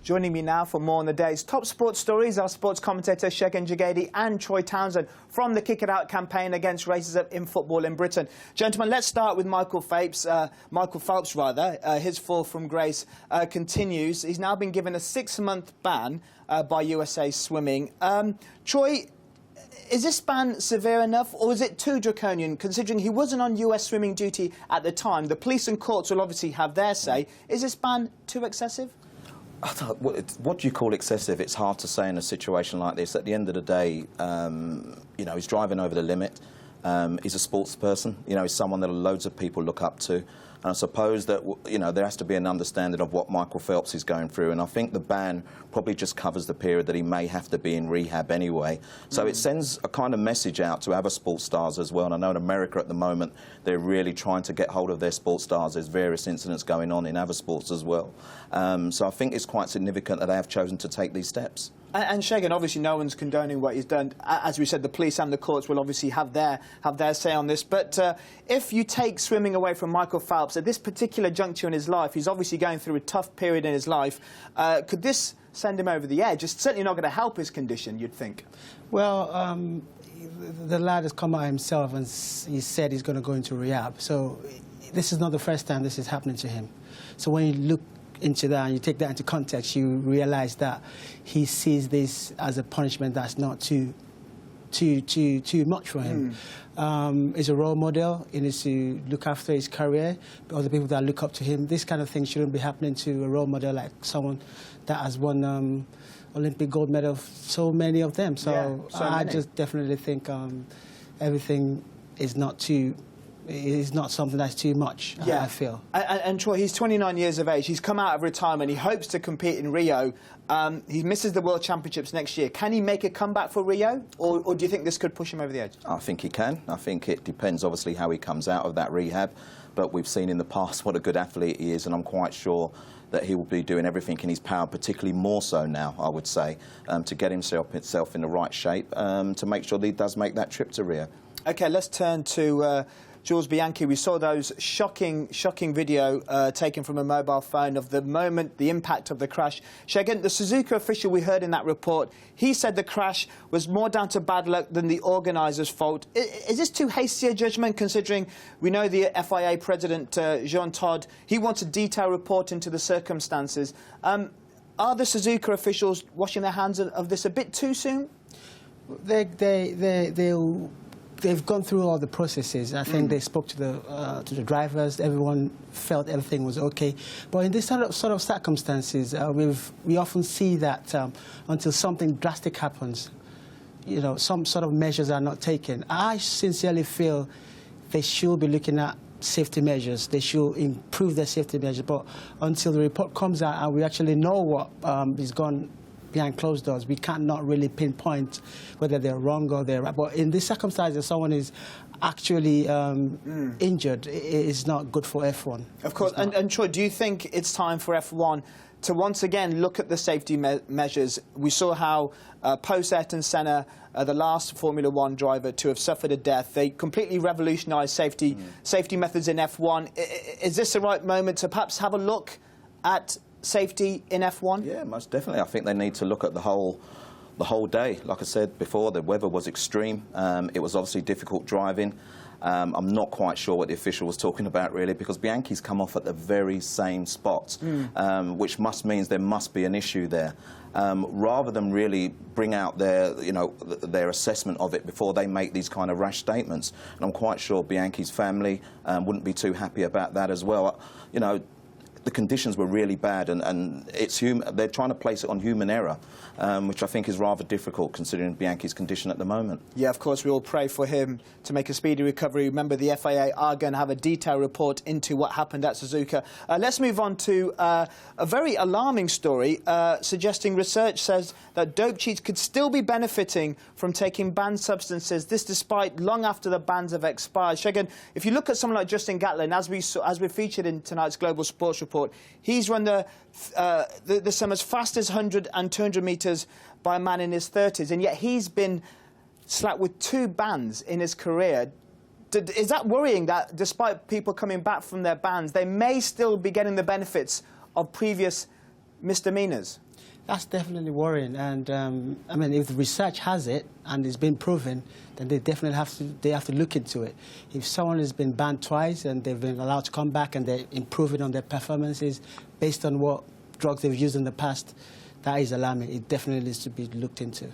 Joining me now for more on the day's top sports stories are sports commentator Segun Jegede and Troy Townsend from the Kick It Out campaign against racism in football in Britain. Gentlemen, let's start with Michael Phelps. His fall from grace continues. He's now been given a 6-month ban by USA Swimming. Troy, is this ban severe enough, or is it too draconian, considering he wasn't on US swimming duty at the time? The police and courts will obviously have their say. Is this ban too excessive? What do you call excessive? It's hard to say in a situation like this. At the end of the day, you know, he's driving over the limit. He's a sports person. You know, he's someone that loads of people look up to. And I suppose that, you know, there has to be an understanding of what Michael Phelps is going through. And I think the ban probably just covers the period that he may have to be in rehab anyway. So it sends a kind of message out to other sports stars as well. And I know in America at the moment, they're really trying to get hold of their sports stars. There's various incidents going on in other sports as well. So I think it's quite significant that they have chosen to take these steps. And Segun, obviously no one's condoning what he's done. As we said, the police and the courts will obviously have their say on this. But if you take swimming away from Michael Phelps at this particular juncture in his life, he's obviously going through a tough period in his life. Could this send him over the edge? It's certainly not going to help his condition, you'd think. Well, the lad has come out himself and he said he's going to go into rehab. So this is not the first time this is happening to him. So when you look into that and you take that into context, you realize that he sees this as a punishment that's not too much for him. He's a role model. He needs to look after his career, other people that look up to him. This kind of thing shouldn't be happening to a role model like someone that has won Olympic gold medal, so many of them. So, yeah, I just definitely think everything is not too... It's not something that's too much, I feel. And Troy, he's 29 years of age. He's come out of retirement. He hopes to compete in Rio. He misses the World Championships next year. Can he make a comeback for Rio, or do you think this could push him over the edge? I think he can. I think it depends, obviously, how he comes out of that rehab. But we've seen in the past what a good athlete he is, and I'm quite sure that he will be doing everything in his power, particularly more so now, I would say, to get himself in the right shape, to make sure that he does make that trip to Rio. OK, let's turn to... Jules Bianchi, we saw those shocking video taken from a mobile phone of the moment, the impact of the crash. Segun, the Suzuka official we heard in that report, he said the crash was more down to bad luck than the organisers' fault. Is this too hasty a judgment, considering we know the FIA president, Jean Todt, he wants a detailed report into the circumstances. Are the Suzuka officials washing their hands of this a bit too soon? They've gone through all the processes. I think they spoke to the drivers. Everyone felt everything was okay. But in this sort of circumstances, we often see that until something drastic happens, you know, some sort of measures are not taken. I sincerely feel they should be looking at safety measures. They should improve their safety measures. But until the report comes out and we actually know what is gone behind closed doors, we cannot really pinpoint whether they're wrong or they're right. But in this circumstance, if someone is actually injured, it is not good for F1. Of course. And Troy, do you think it's time for F1 to once again look at the safety measures? We saw how post-Ayrton Senna, the last Formula One driver to have suffered a death, they completely revolutionised safety methods in F1. Is this the right moment to perhaps have a look at safety in F1? Yeah, most definitely. I think they need to look at the whole day. Like I said before, the weather was extreme. It was obviously difficult driving. I'm not quite sure what the official was talking about, really, because Bianchi's come off at the very same spot, which means there must be an issue there. Rather than really bring out their assessment of it before they make these kind of rash statements. And I'm quite sure Bianchi's family wouldn't be too happy about that as well. You know, the conditions were really bad, and they're trying to place it on human error, which I think is rather difficult considering Bianchi's condition at the moment. Yeah, of course, we all pray for him to make a speedy recovery. Remember, the FIA are going to have a detailed report into what happened at Suzuka. Let's move on to a very alarming story, suggesting research says that dope cheats could still be benefiting from taking banned substances, this despite long after the bans have expired. Segun, if you look at someone like Justin Gatlin, as we featured in tonight's Global Sports Report, he's run the summer's fastest 100 and 200 metres by a man in his 30s, and yet he's been slapped with 2 bans in his career. Is that worrying, that despite people coming back from their bans, they may still be getting the benefits of previous misdemeanours? That's definitely worrying, and I mean, if the research has it and it's been proven, then they definitely have to look into it. If someone has been banned twice and they've been allowed to come back and they're improving on their performances based on what drugs they've used in the past, that is alarming. It definitely needs to be looked into.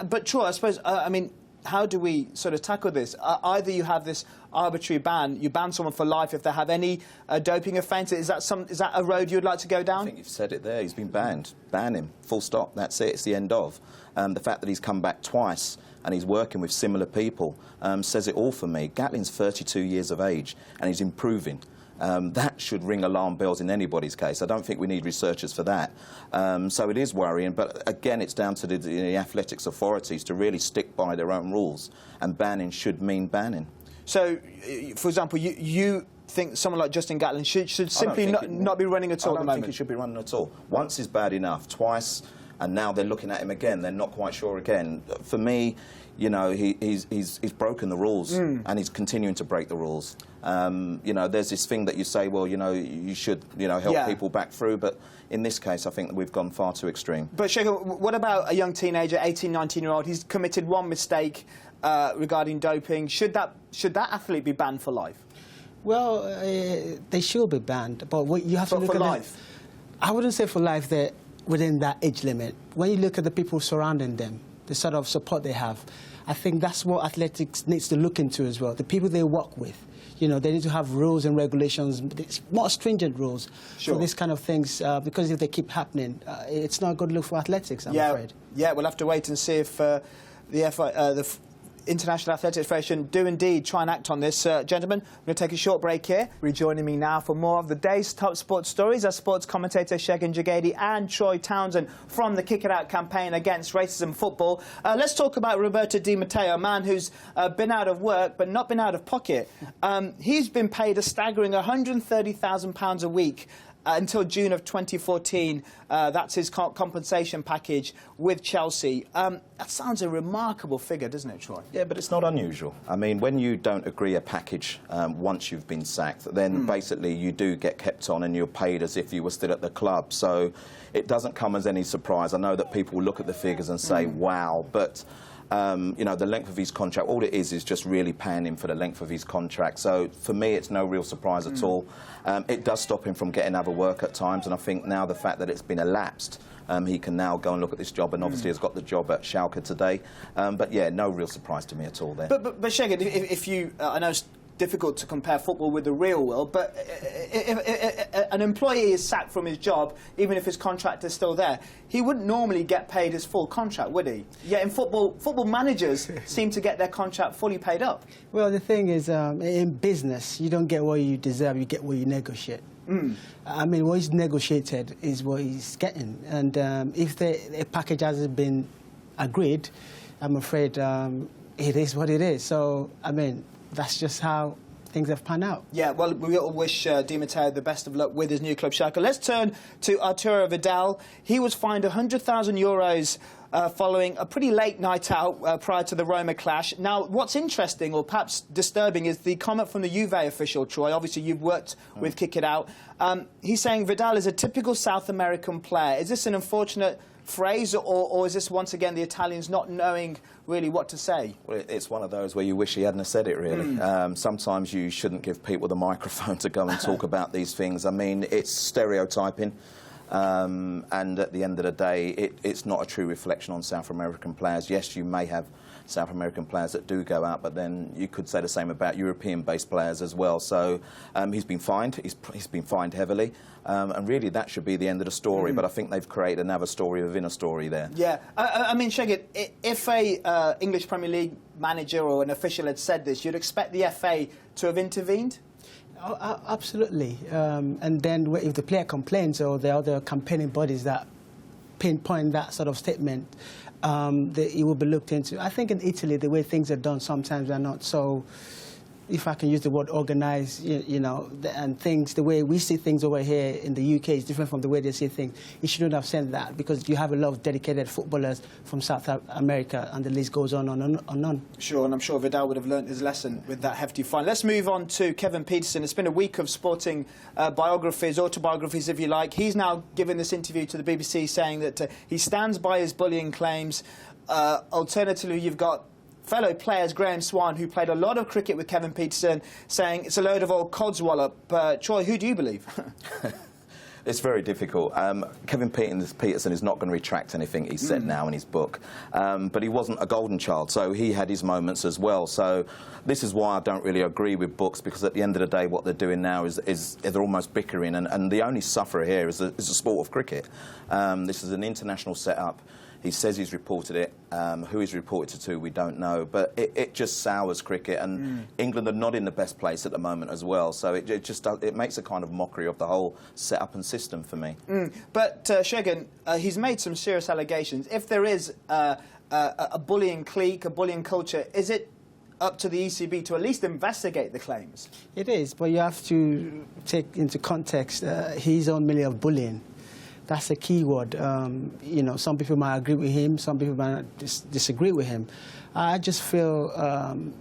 But Troy, I suppose, I mean, how do we sort of tackle this? Either you have this arbitrary ban, you ban someone for life if they have any doping offence. Is that a road you'd like to go down? I think you've said it there. He's been banned. Ban him. Full stop. That's it. It's the end of. The fact that he's come back twice and he's working with similar people says it all for me. Gatlin's 32 years of age and he's improving. That should ring alarm bells in anybody's case. I don't think we need researchers for that. So it is worrying, but again, it's down to the athletics authorities to really stick by their own rules, and banning should mean banning. So, for example, you think someone like Justin Gatlin should simply not be running at all at the moment? I don't think he should be running at all. Once is bad enough, twice, and now they're looking at him again. They're not quite sure again. For me, you know, he's broken the rules, and he's continuing to break the rules. You know, there's this thing that you say, well, you know, you should, you know, help people back through, but in this case, I think that we've gone far too extreme. But Segun, what about a young teenager, 18, 19-year-old? He's committed one mistake regarding doping. Should that athlete be banned for life? Well, they should be banned, but what you have to look at life. I wouldn't say for life. They're within that age limit. When you look at the people surrounding them, the sort of support they have, I think that's what athletics needs to look into as well. The people they work with, you know, they need to have rules and regulations, more stringent rules for this kind of things, because if they keep happening, it's not a good look for athletics, I'm afraid. Yeah, we'll have to wait and see if the International Athletics Federation do indeed try and act on this. Gentlemen, I'm going to take a short break here. Rejoining me now for more of the day's top sports stories are sports commentator Segun Jegede and Troy Townsend from the Kick It Out campaign against racism football. Let's talk about Roberto Di Matteo, a man who's been out of work but not been out of pocket. He's been paid a staggering £130,000 a week until June of 2014. That's his compensation package with Chelsea. That sounds a remarkable figure, doesn't it, Troy? Yeah, but it's not unusual. I mean, when you don't agree a package once you've been sacked, then basically you do get kept on and you're paid as if you were still at the club. So it doesn't come as any surprise. I know that people look at the figures and say, wow, but you know, the length of his contract, all it is just really paying him for the length of his contract. So for me, it's no real surprise at all. It does stop him from getting other work at times, and I think now the fact that it's been elapsed, he can now go and look at this job, and obviously has got the job at Schalke today. But yeah, no real surprise to me at all there. But Segun, if you, I know it's difficult to compare football with the real world, but if an employee is sacked from his job, even if his contract is still there, he wouldn't normally get paid his full contract, would he? Yet in football managers seem to get their contract fully paid up. Well, the thing is, in business, you don't get what you deserve, you get what you negotiate. I mean, what is negotiated is what he's getting, and if a package hasn't been agreed, I'm afraid it is what it is. So, I mean, that's just how things have panned out. Yeah, well, we all wish Di Matteo the best of luck with his new club, Schalke. Let's turn to Arturo Vidal. He was fined €100,000 following a pretty late night out prior to the Roma clash. Now, what's interesting, or perhaps disturbing, is the comment from the Juve official, Troy. Obviously, you've worked with Kick It Out. He's saying Vidal is a typical South American player. Is this an unfortunate phrase, or is this once again the Italians not knowing really what to say? Well, it's one of those where you wish he hadn't have said it, really. Sometimes you shouldn't give people the microphone to go and talk about these things. I mean, it's stereotyping, and at the end of the day, it's not a true reflection on South American players. Yes, you may have South American players that do go out, but then you could say the same about European-based players as well. So he's been fined. He's been fined heavily, and really that should be the end of the story. But I think they've created another story within a story there. Yeah, I mean, Segun, if a English Premier League manager or an official had said this, you'd expect the FA to have intervened? Oh, absolutely. And then if the player complains, or the other campaigning bodies that pinpoint that sort of statement, it will be looked into. I think in Italy, the way things are done sometimes are not so if I can use the word organized, you know, and things, the way we see things over here in the UK is different from the way they see things. He shouldn't have sent that, because you have a lot of dedicated footballers from South America, and the list goes on and on. Sure, and I'm sure Vidal would have learnt his lesson with that hefty fine. Let's move on to Kevin Pietersen. It's been a week of sporting biographies, autobiographies, if you like. He's now given this interview to the BBC saying that he stands by his bullying claims. Alternatively, you've got fellow players, Graham Swan, who played a lot of cricket with Kevin Pietersen, saying it's a load of old codswallop. Troy, who do you believe? It's very difficult. Kevin Pietersen is not going to retract anything he said now in his book. But he wasn't a golden child, so he had his moments as well. So this is why I don't really agree with books, because at the end of the day, what they're doing now is they're almost bickering, and the only sufferer here is the sport of cricket. This is an international setup. He says he's reported it. Who he's reported it to, we don't know. But it just sours cricket, and England are not in the best place at the moment as well. So it makes a kind of mockery of the whole setup and system for me. But Segun, he's made some serious allegations. If there is a bullying clique, a bullying culture, is it up to the ECB to at least investigate the claims? It is, but you have to take into context his own milieu of bullying. That's a key word. You know, some people might agree with him, some people might disagree with him. I just feel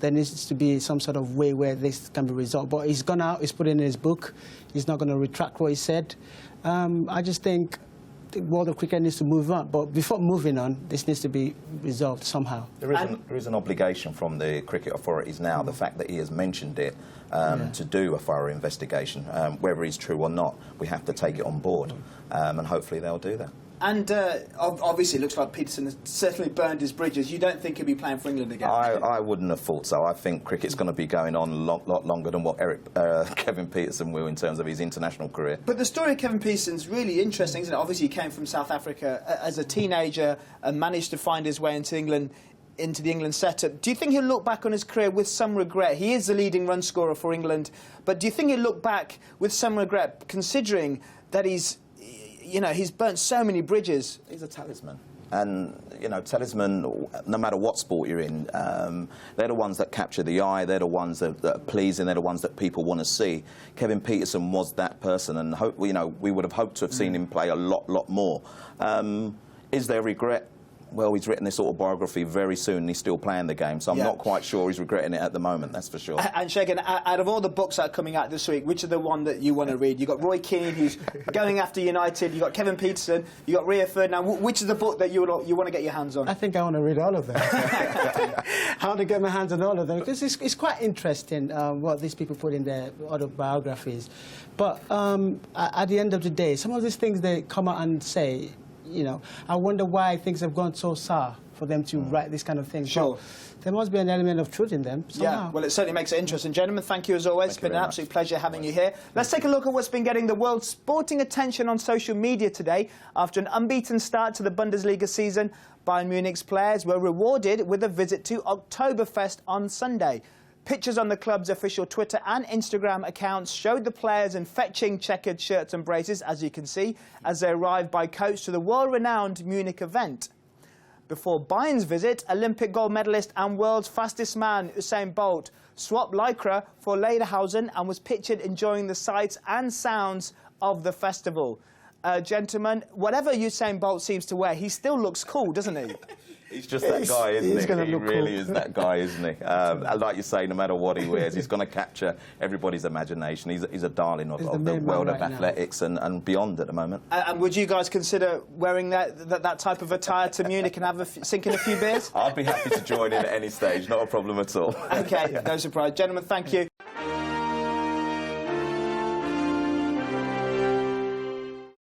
there needs to be some sort of way where this can be resolved. But he's gone out, he's put it in his book, he's not going to retract what he said. I just think the world of cricket needs to move on. But before moving on, this needs to be resolved somehow. There is an obligation from the cricket authorities now, the fact that he has mentioned it, to do a thorough investigation. Whether he's true or not, we have to take it on board, and hopefully they'll do that. And obviously it looks like Pietersen has certainly burned his bridges. You don't think he'll be playing for England again? I wouldn't have thought so. I think cricket's going to be going on a lot longer than what Kevin Pietersen will in terms of his international career. But the story of Kevin Pietersen's really interesting, isn't it? Obviously he came from South Africa as a teenager and managed to find his way into England, into the England setup. Do you think he'll look back on his career with some regret? He is the leading run scorer for England, but do you think he'll look back with some regret, considering that he's burnt so many bridges? He's a talisman. And, you know, talisman, no matter what sport you're in, they're the ones that capture the eye, they're the ones that are pleasing, they're the ones that people want to see. Kevin Pietersen was that person, and we would have hoped to have seen him play a lot more. Is there regret? Well, he's written this autobiography very soon and he's still playing the game, so I'm not quite sure he's regretting it at the moment, that's for sure. And Segun, out of all the books that are coming out this week, which are the one that you want to read? You've got Roy Keane, who's going after United, you've got Kevin Pietersen, you've got Rio Ferdinand. Which is the book that you want to get your hands on? I think I want to read all of them. How to get my hands on all of them, because it's quite interesting what these people put in their autobiographies. But at the end of the day, some of these things they come out and say, you know, I wonder why things have gone so sour for them to write this kind of thing. Sure. But there must be an element of truth in them somehow. Yeah, well, it certainly makes it interesting. Gentlemen, thank you as always. It's been an absolute pleasure having you here. Let's take a look at what's been getting the world's sporting attention on social media today. After an unbeaten start to the Bundesliga season, Bayern Munich's players were rewarded with a visit to Oktoberfest on Sunday. Pictures on the club's official Twitter and Instagram accounts showed the players in fetching checkered shirts and braces, as you can see, as they arrived by coach to the world-renowned Munich event. Before Bayern's visit, Olympic gold medalist and world's fastest man, Usain Bolt, swapped lycra for lederhosen and was pictured enjoying the sights and sounds of the festival. Gentlemen, whatever Usain Bolt seems to wear, he still looks cool, doesn't he? He's just that guy, isn't he? He really is that guy, isn't he? Like you say, no matter what he wears, he's going to capture everybody's imagination. He's a darling of the world of athletics and beyond at the moment. And would you guys consider wearing that type of attire to Munich and sink in a few beers? I'd be happy to join in at any stage, not a problem at all. OK, no surprise. Gentlemen, thank you.